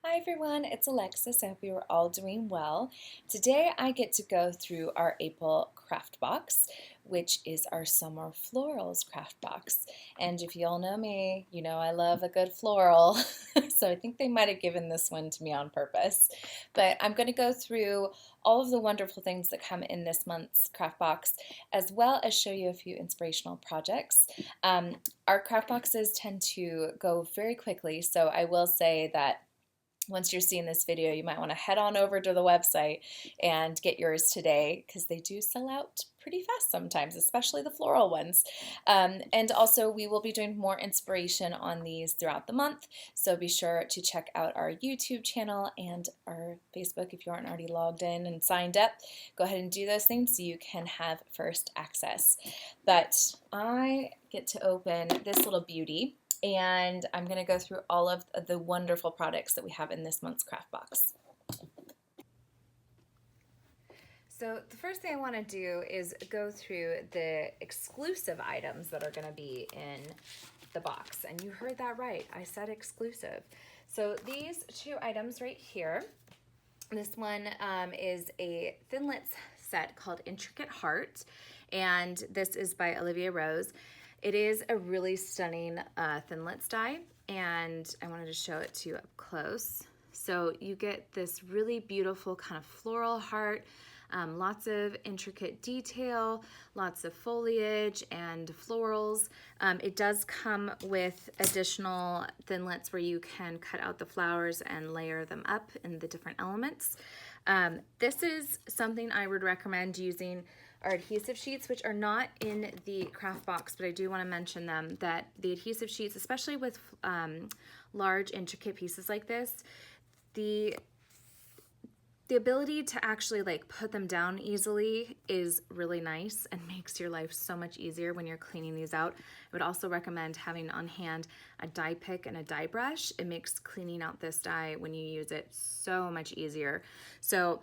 Hi everyone, it's Alexis. I hope you are all doing well. Today I get to go through our April craft box, which is our summer florals craft box. And if you all know me, you know I love a good floral. So I think they might have given this one to me on purpose. But I'm going to go through all of the wonderful things that come in this month's craft box, as well as show you a few inspirational projects. Our craft boxes tend to go very quickly, so I will say that once you're seeing this video, you might want to head on over to the website and get yours today because they do sell out pretty fast sometimes, especially the floral ones. And also, we will be doing more inspiration on these throughout the month, so be sure to check out our YouTube channel and our Facebook if you aren't already logged in and signed up. Go ahead and do those things so you can have first access. But I get to open this little beauty, and I'm going to go through all of the wonderful products that we have in this month's craft box. So the first thing I want to do is go through the exclusive items that are going to be in the box. And you heard that right. I said exclusive. So these two items right here, this one is a Thinlet set called Intricate Heart, and this is by Olivia Rose. It is a really stunning Thinlet die, and I wanted to show it to you up close. So you get this really beautiful kind of floral heart, lots of intricate detail, lots of foliage and florals. It does come with additional Thinlets where you can cut out the flowers and layer them up in the different elements. This is something I would recommend using our adhesive sheets, which are not in the craft box, but I do want to mention them, that the adhesive sheets, especially with large intricate pieces like this, the ability to actually like put them down easily is really nice and makes your life so much easier when you're cleaning these out. I would also recommend having on hand a die pick and a die brush. It makes cleaning out this die when you use it so much easier. So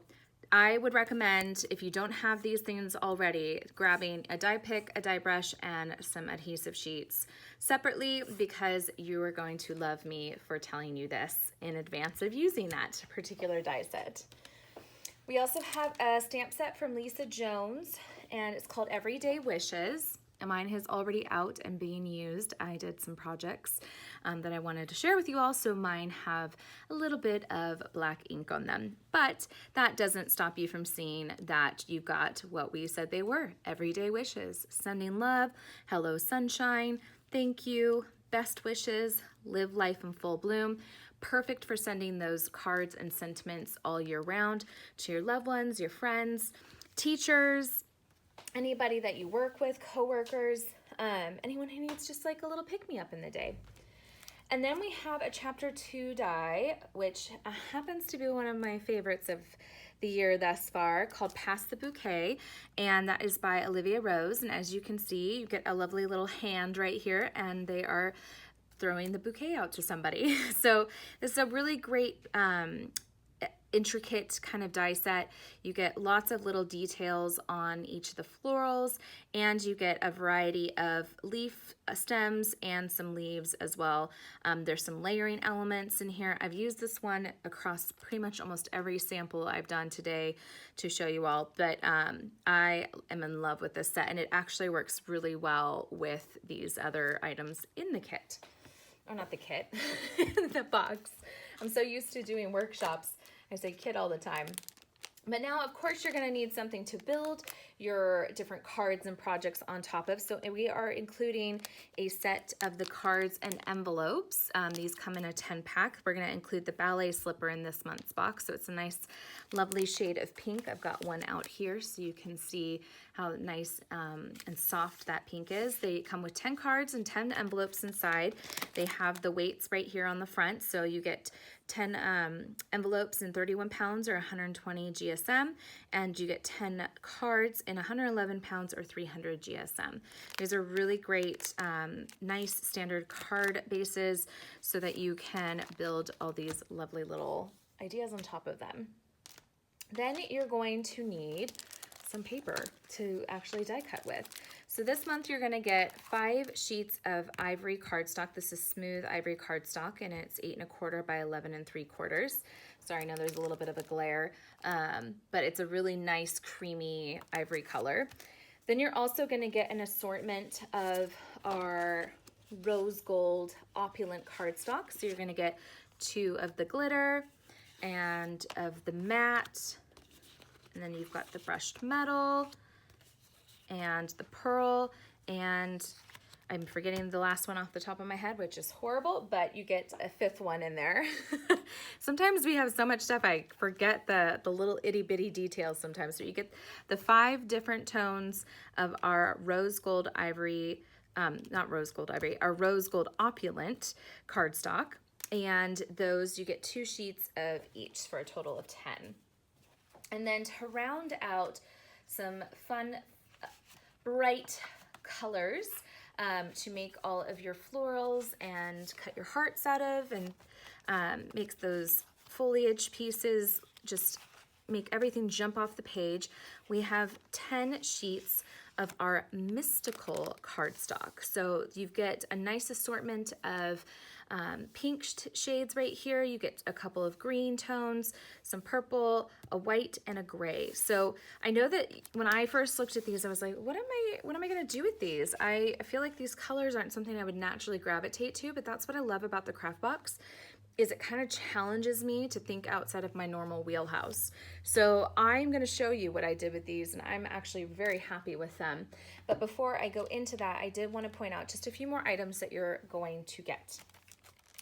I would recommend, if you don't have these things already, grabbing a die pick, a die brush, and some adhesive sheets separately, because you are going to love me for telling you this in advance of using that particular die set. We also have a stamp set from Lisa Jones, and it's called Everyday Wishes. And mine is already out and being used. I did some projects that I wanted to share with you all, so mine have a little bit of black ink on them. But that doesn't stop you from seeing that you've got what we said they were: everyday wishes, sending love, hello sunshine, thank you, best wishes, live life in full bloom. Perfect for sending those cards and sentiments all year round to your loved ones, your friends, teachers, anybody that you work with, coworkers, anyone who needs just like a little pick-me-up in the day. And then we have a chapter 2 die, which happens to be one of my favorites of the year thus far, called Pass the Bouquet, and that is by Olivia Rose. And as you can see, you get a lovely little hand right here, and they are throwing the bouquet out to somebody. So this is a really great intricate kind of die set. You get lots of little details on each of the florals, and you get a variety of leaf stems and some leaves as well. There's some layering elements in here. I've used this one across pretty much almost every sample I've done today to show you all, but I am in love with this set, and it actually works really well with these other items in the kit. Or not the kit, the box. I'm so used to doing workshops, I say kit all the time. But now, of course, you're going to need something to build your different cards and projects on top of. So we are including a set of the cards and envelopes. These come in a 10-pack. We're going to include the ballet slipper in this month's box. So it's a nice, lovely shade of pink. I've got one out here so you can see how nice and soft that pink is. They come with 10 cards and 10 envelopes inside. They have the weights right here on the front. So you get 10 envelopes in 31 pounds or 120 GSM, and you get 10 cards in 111 pounds or 300 GSM. These are really great, nice standard card bases so that you can build all these lovely little ideas on top of them. Then you're going to need some paper to actually die cut with. So this month you're gonna get 5 sheets of ivory cardstock. This is smooth ivory cardstock, and it's 8 1/4 by 11 3/4. Sorry, I know there's a little bit of a glare, but it's a really nice creamy ivory color. Then you're also gonna get an assortment of our rose gold opulent cardstock. So you're gonna get 2 of the glitter and of the matte, and then you've got the brushed metal and the pearl, and I'm forgetting the last one off the top of my head, which is horrible, but you get a 5th one in there. Sometimes we have so much stuff, I forget the little itty bitty details sometimes. So you get the 5 different tones of our rose gold ivory, not rose gold ivory, our rose gold opulent cardstock. And those, you get 2 sheets of each for a total of 10. And then to round out some fun, bright colors to make all of your florals and cut your hearts out of, and makes those foliage pieces just make everything jump off the page. We have 10 sheets of our mystical cardstock. So you get a nice assortment of pink shades right here. You get a couple of green tones, some purple, a white, and a gray. So I know that when I first looked at these, I was like, what am I gonna do with these? I feel like these colors aren't something I would naturally gravitate to, but that's what I love about the craft box, is it kind of challenges me to think outside of my normal wheelhouse. So I'm gonna show you what I did with these, and I'm actually very happy with them. But before I go into that, I did want to point out just a few more items that you're going to get.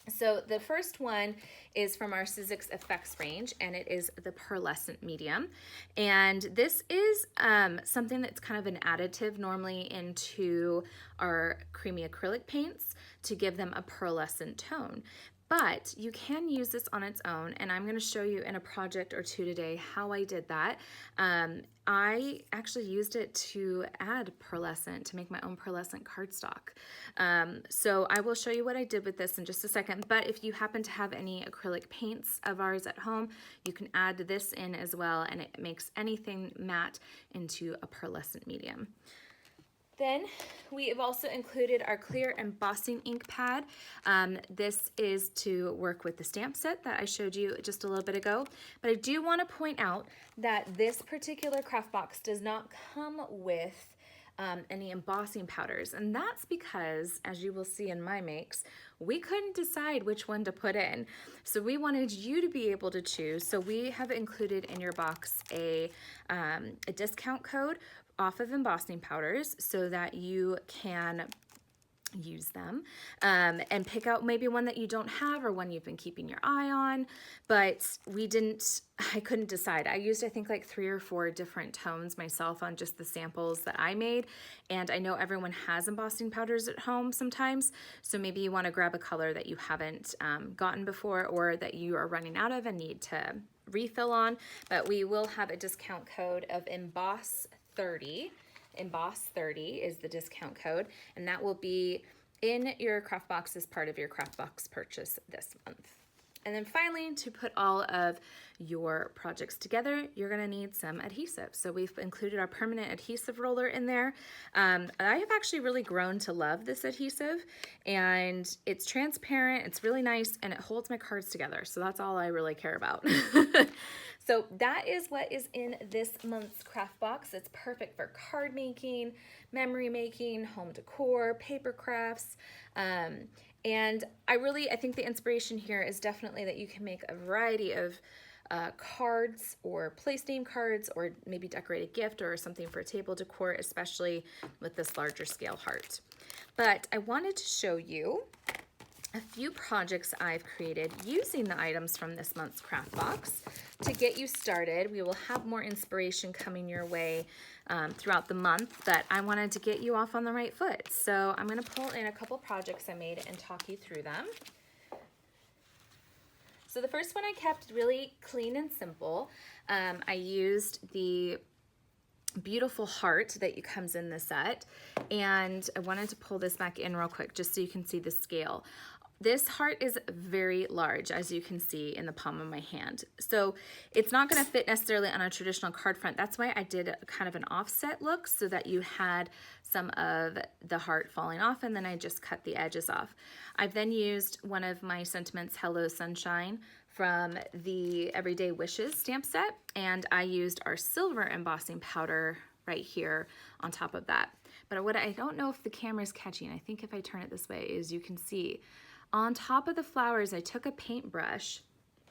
So the first one is from our Sizzix Effects range, and it is the pearlescent medium. And this is something that's kind of an additive normally into our creamy acrylic paints to give them a pearlescent tone. But you can use this on its own, and I'm going to show you in a project or two today how I did that. I actually used it to add pearlescent, to make my own pearlescent cardstock. So I will show you what I did with this in just a second, but if you happen to have any acrylic paints of ours at home, you can add this in as well, and it makes anything matte into a pearlescent medium. Then we have also included our clear embossing ink pad. This is to work with the stamp set that I showed you just a little bit ago. But I do want to point out that this particular craft box does not come with any embossing powders. And that's because, as you will see in my makes, we couldn't decide which one to put in. So we wanted you to be able to choose. So we have included in your box a discount code off of embossing powders so that you can use them and pick out maybe one that you don't have or one you've been keeping your eye on. But I couldn't decide. I used, I think, like 3 or 4 different tones myself on just the samples that I made. And I know everyone has embossing powders at home sometimes. So maybe you want to grab a color that you haven't gotten before, or that you are running out of and need to refill on. But we will have a discount code of Emboss 30. Emboss 30 is the discount code, and that will be in your craft box as part of your craft box purchase this month. And then finally, to put all of your projects together, you're gonna need some adhesive. So we've included our permanent adhesive roller in there. I have actually really grown to love this adhesive, and it's transparent, it's really nice, and it holds my cards together. So that's all I really care about. So that is what is in this month's craft box. It's perfect for card making, memory making, home decor, paper crafts. And I think the inspiration here is definitely that you can make a variety of cards or place name cards, or maybe decorate a gift or something for table decor, especially with this larger scale heart. But I wanted to show you a few projects I've created using the items from this month's craft box to get you started. We will have more inspiration coming your way throughout the month, but I wanted to get you off on the right foot. So I'm going to pull in a couple projects I made and talk you through them. So the first one I kept really clean and simple. I used the beautiful heart that comes in the set, and I wanted to pull this back in real quick just so you can see the scale. This heart is very large, as you can see in the palm of my hand. So it's not gonna fit necessarily on a traditional card front. That's why I did kind of an offset look so that you had some of the heart falling off, and then I just cut the edges off. I've then used one of my sentiments, Hello Sunshine, from the Everyday Wishes stamp set, and I used our silver embossing powder right here on top of that. But what I don't know if the camera's catching, I think if I turn it this way, is you can see on top of the flowers, I took a paintbrush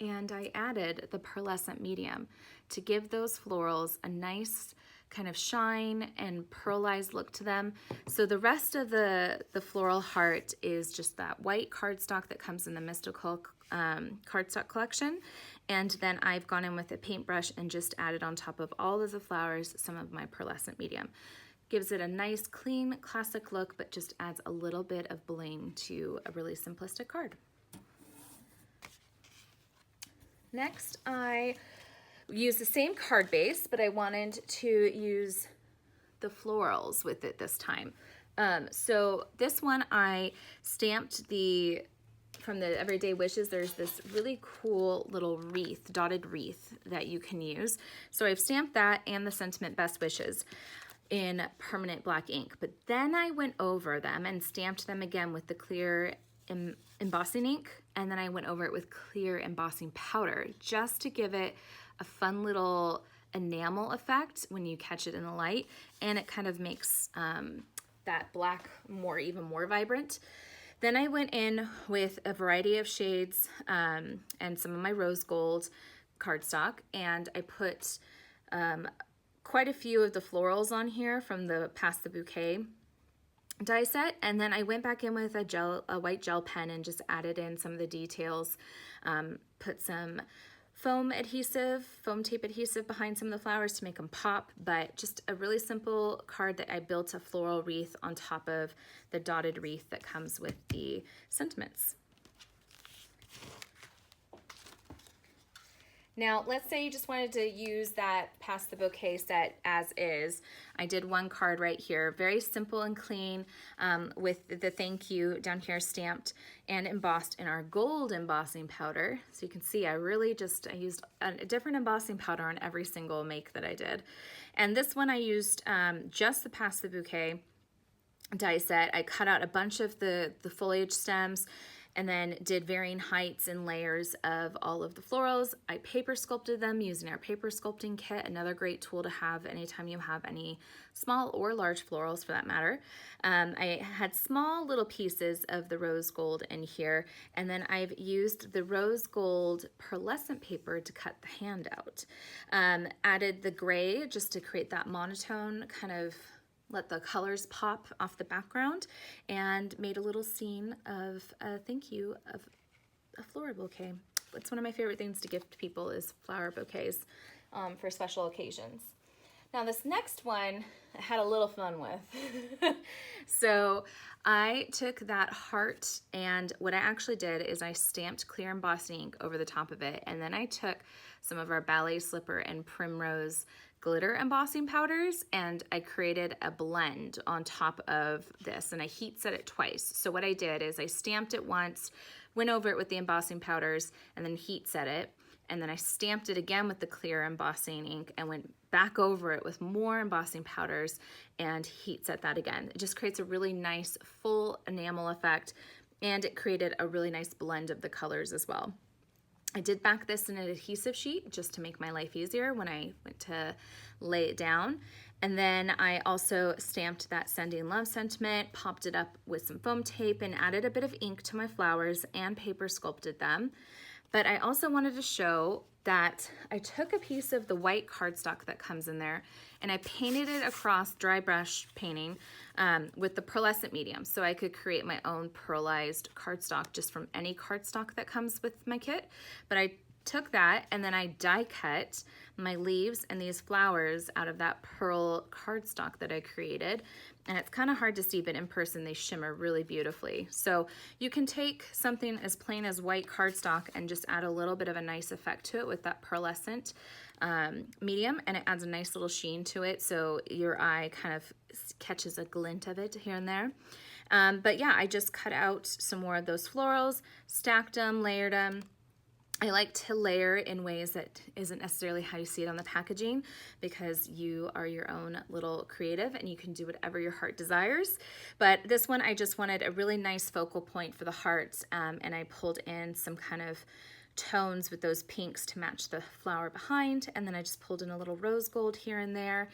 and I added the pearlescent medium to give those florals a nice kind of shine and pearlized look to them. So the rest of the floral heart is just that white cardstock that comes in the Mystical cardstock collection. And then I've gone in with a paintbrush and just added on top of all of the flowers some of my pearlescent medium. Gives it a nice, clean, classic look, but just adds a little bit of bling to a really simplistic card. Next, I used the same card base, but I wanted to use the florals with it this time. So this one I stamped from the Everyday Wishes, there's this really cool little wreath, dotted wreath that you can use. So I've stamped that and the sentiment Best Wishes in permanent black ink, but then I went over them and stamped them again with the clear embossing ink, and then I went over it with clear embossing powder just to give it a fun little enamel effect when you catch it in the light, and it kind of makes that black even more vibrant. Then I went in with a variety of shades and some of my rose gold cardstock, and I put quite a few of the florals on here from the Past the Bouquet die set, and then I went back in with a white gel pen and just added in some of the details, put some foam tape adhesive behind some of the flowers to make them pop, but just a really simple card that I built a floral wreath on top of the dotted wreath that comes with the sentiments. Now, let's say you just wanted to use that Past the Bouquet set as is. I did one card right here, very simple and clean, with the thank you down here stamped and embossed in our gold embossing powder. So you can see I used a different embossing powder on every single make that I did. And this one I used just the Past the Bouquet die set. I cut out a bunch of the foliage stems and then did varying heights and layers of all of the florals. I paper sculpted them using our paper sculpting kit, another great tool to have anytime you have any small or large florals for that matter. I had small little pieces of the rose gold in here, and then I've used the rose gold pearlescent paper to cut the hand out. Added the gray just to create that monotone kind of let the colors pop off the background, and made a little scene of a thank you of a floral bouquet. It's one of my favorite things to gift people is flower bouquets for special occasions. Now this next one I had a little fun with. So I took that heart, and what I actually did is I stamped clear embossing ink over the top of it, and then I took some of our ballet slipper and primrose glitter embossing powders, and I created a blend on top of this, and I heat set it twice. So what I did is I stamped it once, went over it with the embossing powders, and then heat set it, and then I stamped it again with the clear embossing ink and went back over it with more embossing powders and heat set that again. It just creates a really nice full enamel effect, and it created a really nice blend of the colors as well. I did back this in an adhesive sheet just to make my life easier when I went to lay it down. And then I also stamped that Sending Love sentiment, popped it up with some foam tape, and added a bit of ink to my flowers and paper sculpted them. But I also wanted to show that I took a piece of the white cardstock that comes in there, and I painted it across dry brush painting with the pearlescent medium, so I could create my own pearlized cardstock just from any cardstock that comes with my kit. But I took that and then I die cut my leaves and these flowers out of that pearl cardstock that I created. And it's kind of hard to see, but in person they shimmer really beautifully. So you can take something as plain as white cardstock and just add a little bit of a nice effect to it with that pearlescent medium, and it adds a nice little sheen to it, so your eye kind of catches a glint of it here and there. But yeah, I just cut out some more of those florals, stacked them, layered them. I like to layer in ways that isn't necessarily how you see it on the packaging, because you are your own little creative and you can do whatever your heart desires. But this one, I just wanted a really nice focal point for the hearts, and I pulled in some kind of tones with those pinks to match the flower behind, and then I just pulled in a little rose gold here and there,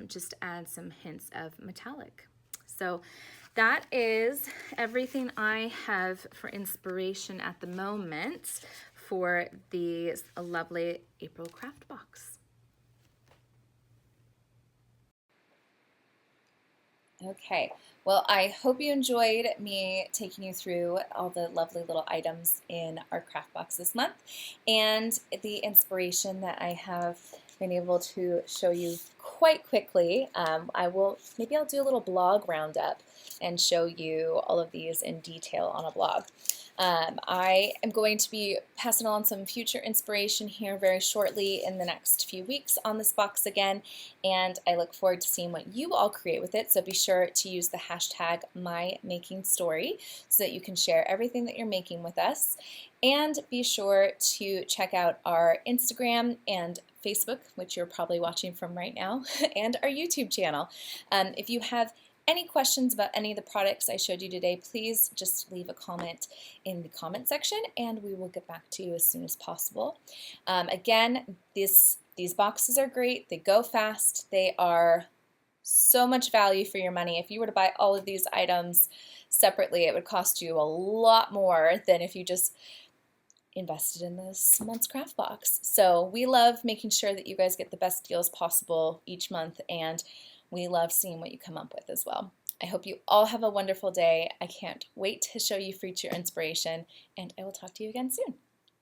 just to add some hints of metallic. So that is everything I have for inspiration at the moment for the lovely April craft box. Okay, well, I hope you enjoyed me taking you through all the lovely little items in our craft box this month and the inspiration that I have been able to show you quite quickly. Maybe I'll do a little blog roundup and show you all of these in detail on a blog. I am going to be passing on some future inspiration here very shortly in the next few weeks on this box again, and I look forward to seeing what you all create with it. So be sure to use the hashtag #MyMakingStory so that you can share everything that you're making with us. And be sure to check out our Instagram and Facebook, which you're probably watching from right now, and our YouTube channel. If you have any questions about any of the products I showed you today, please just leave a comment in the comment section and we will get back to you as soon as possible. Again, these boxes are great. They go fast. They are so much value for your money. If you were to buy all of these items separately, it would cost you a lot more than if you just invested in this month's craft box. So we love making sure that you guys get the best deals possible each month, and we love seeing what you come up with as well. I hope you all have a wonderful day. I can't wait to show you future inspiration, and I will talk to you again soon.